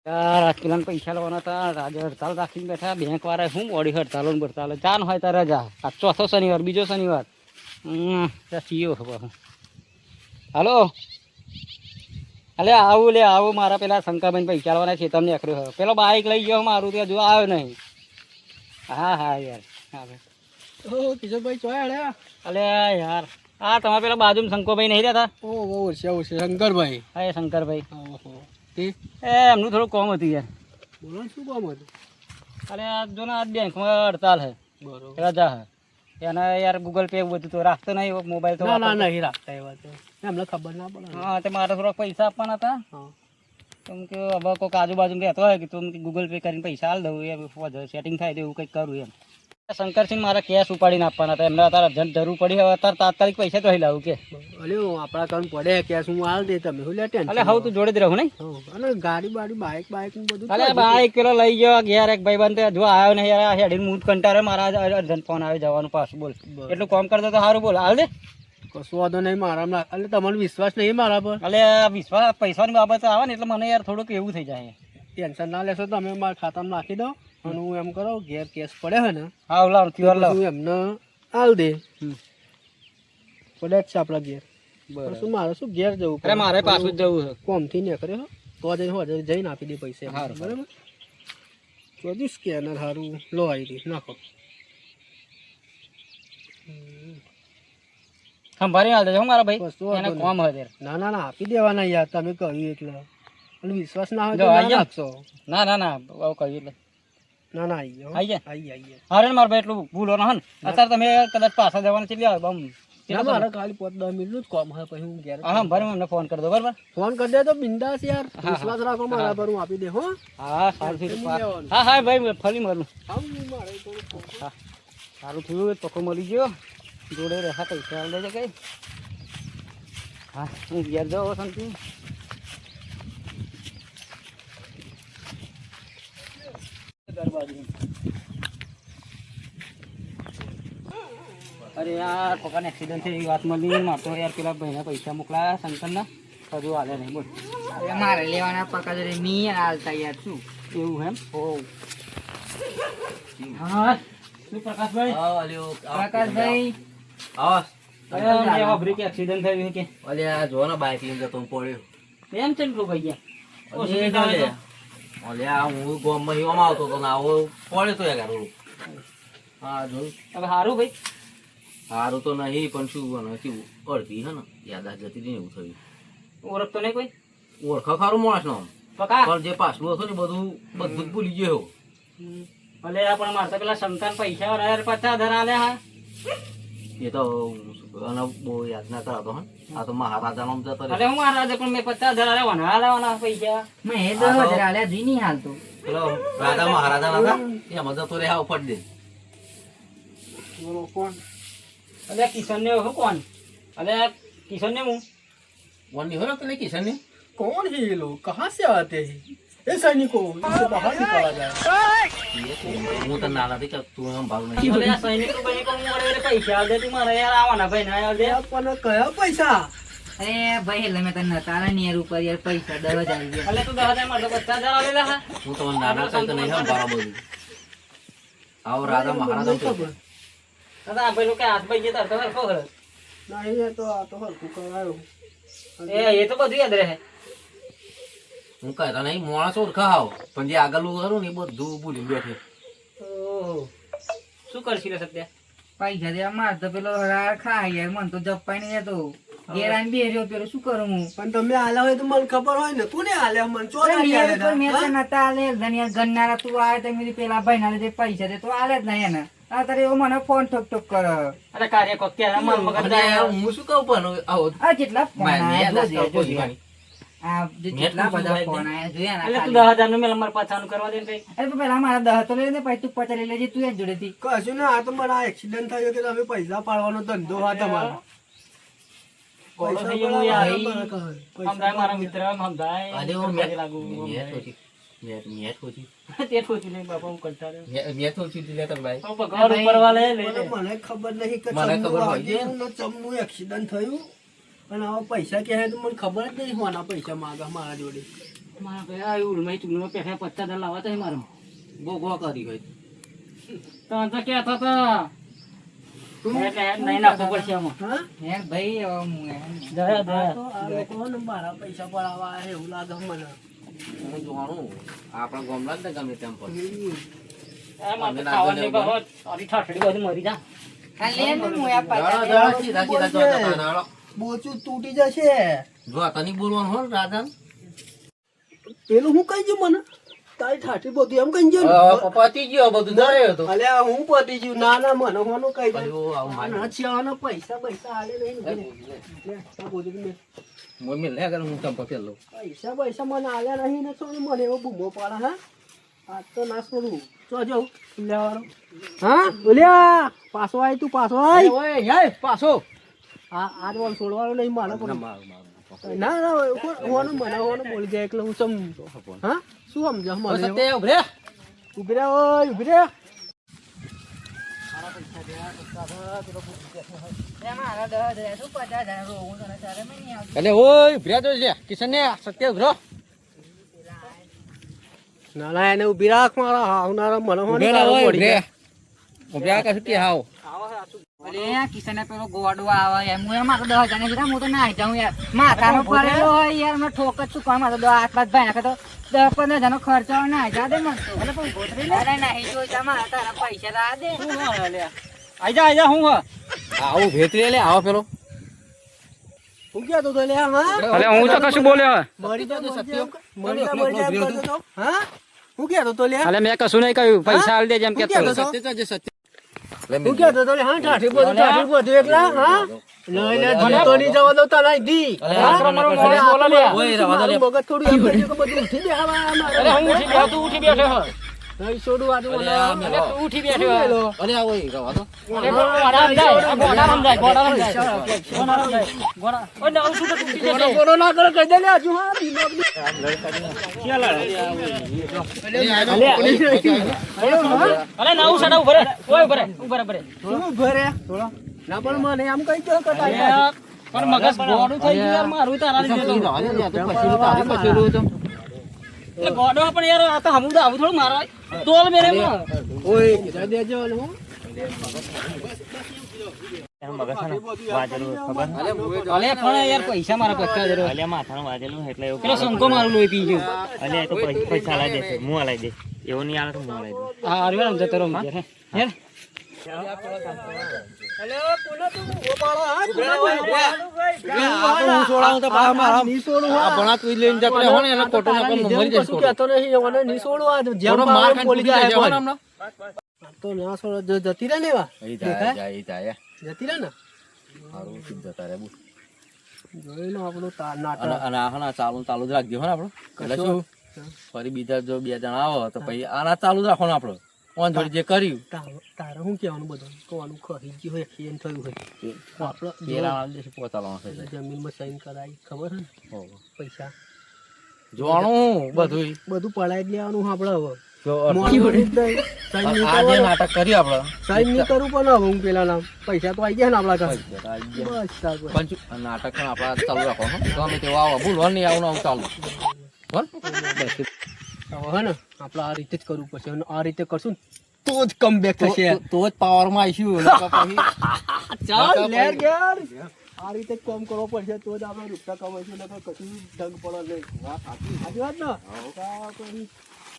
યાર આજકાલ પૈસા લેવાના હતા. આજે હડતાલ રાખીને બેઠા બેંક વાળા. શું મોડી હડતાલો ને બડતાલો ચાન હોય તારે જા. આ ચોથો શનિવાર, બીજો શનિવાર. ચીયો ખબર. હાલો, અલે આવું લે આવું. મારા પેલા શંકાભાઈ પૈસા લેવાના છે. તમને અખર્યો પેલો બાઇક લઈ ગયો મારું ત્યાં જો આવ્યો નહીં. હા હા યાર હા કિશોરભાઈ ચોયા હડ્યા. અલે યાર હા તમારે પેલા બાજુમાં શંકોભાઈ નહીં રહેતા? ઓહો છે શંકરભાઈ. હા એ શંકરભાઈ. ઓહો એ એમનું થોડું કોમ હતું યાર. બોલો શું કામ હતું? અરે આ જો ને આ બેંકમાં હડતાલ હે, બરોબર. રજા હે. એને યાર ગૂગલ પે બધું તો રાખતો નહીં મોબાઈલ તો. ના નહીં રાખતા એવા તો એમને ખબર ના પડે. હા તે મારે થોડાક પૈસા આપવાના હતા. હા કેમ કે હવે કોઈક આજુબાજુ રહેતો હોય કે તું ગૂગલ પે કરીને પૈસા હાલ દઉં એ સેટિંગ થાય તો એવું કંઈક કરું એમ. શંકરસિંહ મારે કેશ ઉપાડીને આપવાના હતા. એમને અત્યારે અર્જન્ટ જરૂર પડી. હવે અત્યારે તાત્કાલિક પૈસા તો લાવું કે અલ્યો આપણા કામ પડે કેશ હું હાલ દે તમે શું લે ટેન્શન. એટલે હવે તું જોડે જ રહું નહીં. અને ગાડી બાડી બાઇક નું બધું. અરે બાઈક પેલો લઈ ગયો ઘેર એક ભાઈ બંધ જો આવ્યો નહીં યાર. હેડીને મૂડ કંટાળે મારા અર્જન્ટ ફોન આવે જવાનું પાછું. બોલ એટલું કામ કરતો તો સારું. બોલ હાલ દે. કશું વાંધો નહીં મારા. એટલે તમારો વિશ્વાસ નહીં મારા પર. એટલે વિશ્વાસ પૈસાની બાબત આવે ને એટલે મને યાર થોડુંક એવું થઈ જાય. ટેન્શન ના લેશો તમે મારા ખાતામાં નાખી દો અને હું એમ કરો ઘેર કેશ પડે હે ને. હા લાવ ક્યુઆર લાવ. હું એમને હાલ દે પડે જ છે આપણા ઘેર. શું મારે શું ઘેર જવું અરે મારે પાછું જ જવું છે. કોમથી નીકળે હો તો જઈને આપી દે પૈસા. બરાબર બધું સ્કેનર સારું લો આવી નાખો. સંભાળી હાલ દેજો મારા ભાઈ. એને કોમ હોય. ના ના ના આપી દેવાના યાર તમે કહ્યું એટલે. અને વિશ્વાસ ના હોય તો ના આપશો. ના ના ના બહુ કહ્યું એટલે. ના ના આવી જાઓ. આઈ હારે મારા ભાઈ એટલું ભૂલો ના હે. અત્યારે તમે કદાચ પાછા જવાના છે લ્યો બમ. મારે ખાલી 5-10 મિનિટનું જ કામ હોય પછી હું ઘેર. હા ભરે મને ફોન કરી દો બરાબર. ફોન કરી દે તો બિંદાસ યાર. વિશ્વાસ રાખો મારા પર હું આપી દે હો. હા સારું. હા હા ભાઈ ફરી મળું. હા સારું થયું તકો મળી ગયો. જોડે રહ્યા પૈસા હાલ દેજે કઈ. હા હું ઘેર જાઉં શાંતિ. અરે યાર પપ્પાને એક્સિડન્ટ થઈ એવી વાત મળી. મારે તો યાર પેલા ભાઈને પૈસા મોકલાયા શંકરના હજુ હાલે નહીં. બોલ મારે લેવાના પકા જરે મી હાલતા યાર શું એવું એમ. ઓ હા શું પ્રકાશભાઈ. પ્રકાશભાઈ એક્સિડન્ટ થયું કે અલ્યા જો ને બાઈક લઈને જતો પડ્યો. એમ છે લોકો ગયા. અલ્યા હું ગામમાં હિવામાં આવતો હતો ને આવો પડ્યો તો યાર. હા જોયું. હવે સારું ભાઈ. સારું તો નહીં પણ શું કેવું અડધી હે ને યાદ જતી હતી ને એવું થયું. ઓળખતો નહીં કોઈ. ઓળખા ખારું માણસ નો પકા પણ જે પાછલું હતું ને બધું જ ભૂલી ગયો. ભલે પણ મારે તો પેલા શંકર પૈસા 50,000 આલે હા. એ તો બહુ યાદ ના કરાતો હે. આ તો મહારાજા નો જતો અરે હું મહારાજા પણ મેં 50,000 આલેવાના લેવાના પૈસા. મેં 10,000 આલ્યા જી નહીં હાલતો. પેલો રાજા મહારાજા ના હતા એમાં જતો રે આવ ફટ દે. કોણ? અરે કિશન ને હું કોણ? અરે કિશન ને હું वन नहीं हो रहा तो किशन ने कौन है ये लोग? कहाँ से आते हैं ये सैनिकों? इसे बाहर निकाला जाए. હું તને નાના થી તું એમ ભાવ નહીં. અરે સૈનિકો ભાઈ કોણ મળે પૈસા આલ દે. તું મારે યાર આવવાના ભાઈ ના આલ દે. પણ કયા પૈસા? અરે ભાઈ એટલે મેં તને તારા ની યાર ઉપર યાર પૈસા 10,000 આલ્યા. અલે તું 10,000 માં 50,000 આલેલા હા. હું તમને નાના કઈ તો નહીં ભાવ બધું. આવો રાજા મહારાજા ખબર દાદા ભાઈ લોકો હાથ ભાઈ જતા તો હરખો હર. નહીં એ તો આ તો હલકું કરાયો. એ તો બધું યાદ રહે. હું કહેતા નહીં માણસ ઓળખાવ પણ જે આગળનું કરું ને એ બધું ભૂલી બેઠે. ઓહો શું કરશી લે સત્યા. પૈસા દેવા માર તો પેલો રાર ખા યાર મને તો જપ્પાઈ નહીં જતો. ઘેરાન બેર્યો પેલો શું કરું હું. પણ તમે આલ્યા હોય તો મને ખબર હોય ને. કોને આલ્યા મને? ચો મેં તો નતા આલે ધનિયા ગન્નારા તું આવે તો મેં પેલા ભાઈ ના લીધે પૈસા દે તો આલે જ નહીં એને. અત્યારે એવો મને ફોન ઠોક ઠોક કરે. અરે કાર્ય કોક કે મન મગજ હું શું કહું પણ આવો આ જેટલા ફોન આયા મેં જોજે. આ જેટલા બધા ફોન આયા જોયા ને. એટલે તું 10,000 નું મેલ મારે પાછાનું કરવા દે ને કઈ. અરે પણ પેલા મારા 10 તો લઈ લે પછી તું 50 લઈ લેજે તું એની જોડેથી. કશું ને આ તો મારા એક્સિડન્ટ થયો કે તમે પૈસા પાડવાનો ધંધો હા તમારો. બોલો થઈ ગયો યાર. સમજાય મારા મિત્ર સમજાય. આજે હું પૈસા લાગુ મેં સોચી તે સોચી નહીં બાપા હું કંટાળ્યો. મેં સોચી લે તક ભાઈ. તો પગાર ઉપર વાલે લે લે. મને ખબર નહીં કે મને ખબર હોય છે. ચમનું એક્સિડન્ટ થયું અને આવા પૈસા કે તો મને ખબર જ નહીં હોવાના પૈસા માંગા મારા જોડે. મારા ભાઈ આ ઉલમાઈ ચૂલમાં પેઠા 50,000 લાવવા તો મારો ગો ગો કરી હોય તો અંત કહેતા હતા એટલે નહીં નાખવું પડશે આમાં હા હે ભાઈ હવે હું દયા દયા આ લોકો ને મારા પૈસા પડાવવા આવે એવું લાગે મને હું જોવાનું આપણા ગામડા જ ને ગમે તેમ પર મારે તો ખાવાની બહોત અરી ઠાઠડી બધું મરી જા આ લે ને હું આ દાડો પૈસા સીધા સીધા જોતા દાડો બોચું તૂટી જશે જો તને બોલવાનું હો રાધન પેલું હું કઈ ગયું મને તારી ઠાઠી બધું એમ કઈ ગયું પતી ગયો બધું ધરે હતો અલ્યા હું પતી ગયું ના ના મને હોનું કઈ ગયું અયો આવું મારી ના છેવાના પૈસા પૈસા આલે નહીં લે આ બધું મે મમ્મી લે કર હું તમ પકેલ લો પૈસા પૈસા મને આલ્યા નહીં ને તો મને એવો બૂમો પાડે હા આ તો ના છોડું તો જો લેવાનો હા બોલ્યા પાછો આય તું પાછો આય ઓય યાર પાછો આ બોલ છોડવાનો નહીં મારે પણ ના ના હોનું મને હોનું બોલી જાય એટલે હું સમજો હા શું સમજો મને સત્ય ઉભરે ઉભી રે ઓય ઉભી રે મારા 10,000 શું 50,000 રોવું તને તારે નહીં આવતું એટલે ઓય ઉભરે તો છે કિશન ને સત્ય ઉભરો ના ના એને ઉભી રાખ મારા આવનારા મને હોનું ઉભરે તારો ઓય પડી ઉભરે જાય. ઉભરે કા સત્ય હાવ અરે કિશન પેલો ગોડો આવે એમ હું મારે 10,000 ને કીધા હું તો ના જાઉં યાર માથાનો પડેલો હોય યાર મેં ઠોક જ શું કામ મારે તો આટલા જ ભાઈ નાખે તો 10-15,000 નો ખર્ચો ના જા દે મને તો એટલે પણ ગોતરી લે અરે નહીં જોઈતા મારા તારા પૈસા લા દે આઈ જા હું હા આવું ભેતરી લે આવો પેલો હું કહેતો તો લે હા અલે હું તો કશું બોલ્યો મરી જા મરી જા કરતો તો હા હું કહેતો તો લે અલે મેં કશું નહીં કહ્યું પૈસા આલ દે જેમ કે હું કહેતો તો સત્ય તો સત્ય હું કહેતો તો લે હા ઠાઠી બધું એકલા હા લઈ લે જીતો નહીં જવા દો તને દી ઓય રવા દો લે મગજ થોડું એમ કરજો કે બધું ઉઠી બેહવા અરે હું ઉઠી બેઠો તું ઉઠી બેઠો નહીં છોડું આ તો અલે આ અલે તું ઉઠી બેઠો અલે આ ઓય રવા દો અરે ગોડા સમજાય ગોડા સમજાય ગોડા સમજાય ગોડા ઓય ના ઉઠી તો ઉઠી બેઠો બોલો ના કરે કહી દે લે હજુ હા દિમાગ અલે ના ઉઠા ઉભરે ઓય ઉભરે ઉભરે શું ભરે ના પણ મને એમ કહી દો કે પણ મગજ ગોડું થઈ ગયું યાર મારું તારા લીધે તો એટલે ગોડો પણ યાર આ તો હમું તો આવું થોડું મારવા તોલ મેરે ઓય કીધા દેજો હું અલે પણ યાર પૈસા મારા 50,000 અલ્યા માથાનું વાજેલું એટલે એવું પેલો શંકો મારું લોહી પી ગયું અલ્યા એ તો પૈસા લાવી દેશે હું હલાવી દે એવું નહીં આવે તો હું હલાવી દઉં હા અરવેણ જતો રહો યાર યાર અલે કોના તું ઉભો પાડો હા હું છોડાવું તો પાછા મારા ની છોડું આ ભણા તું લઈને જતો રહે ને એને કોટો ના મરી જઈશ કશું કહેતો નહીં મને ની છોડું આ જેમ માર માર ખાન બોલી પોલી જાય જાય હમણાં તો ના છોડો જતી રહે ને એવા જાય જતી રહે ને હારું ઠીક જતા રે જોઈ લો આપણું નાટક અને આ ચાલુ જ રાખજો હો ને આપણો એટલે શું ફરી બીજા જો બે જણા આવો તો પછી આના ચાલુ જ રાખવાનું આપણો ઓન જોડી જે કર્યું તારે શું કહેવાનું બધું કહેવાનું ખરી ગયું હોય એમ થયું હોય આપણે પેલા પોતાનો જમીનમાં સાઈન કરાવી ખબર છે ને પૈસા જોવાનું બધું બધું પડાઈ જ લેવાનું આપણે હવે જો મોડું જ નહીં. સાઈન નહીં આ જે કરવાનું. નાટક કર્યું આપણે સાઈન નહીં કરવું પણ હવે હું પેલા નામ પૈસા તો આવી ગયા ને આપણા પાસે બસ તાર પર. પણ નાટક પણ આપણા ચાલુ રાખવાનું ગમે તેવું આવો ભૂલવાનું નહીં આવું આવું ચાલુ બોલ બસ હવે હે ને આપણે આ રીતે જ કરવું પડશે અને આ રીતે કરશું ને તો જ કમ બેક થશે તો જ પાવરમાં આવીશું ચાલ લેર ગેર આ રીતે જ કામ કરવો પડશે તો જ આપણે રૂપિયા કમાઈશું નકર કશું ઢંગ પડે નહીં વાત સાચી વાત ને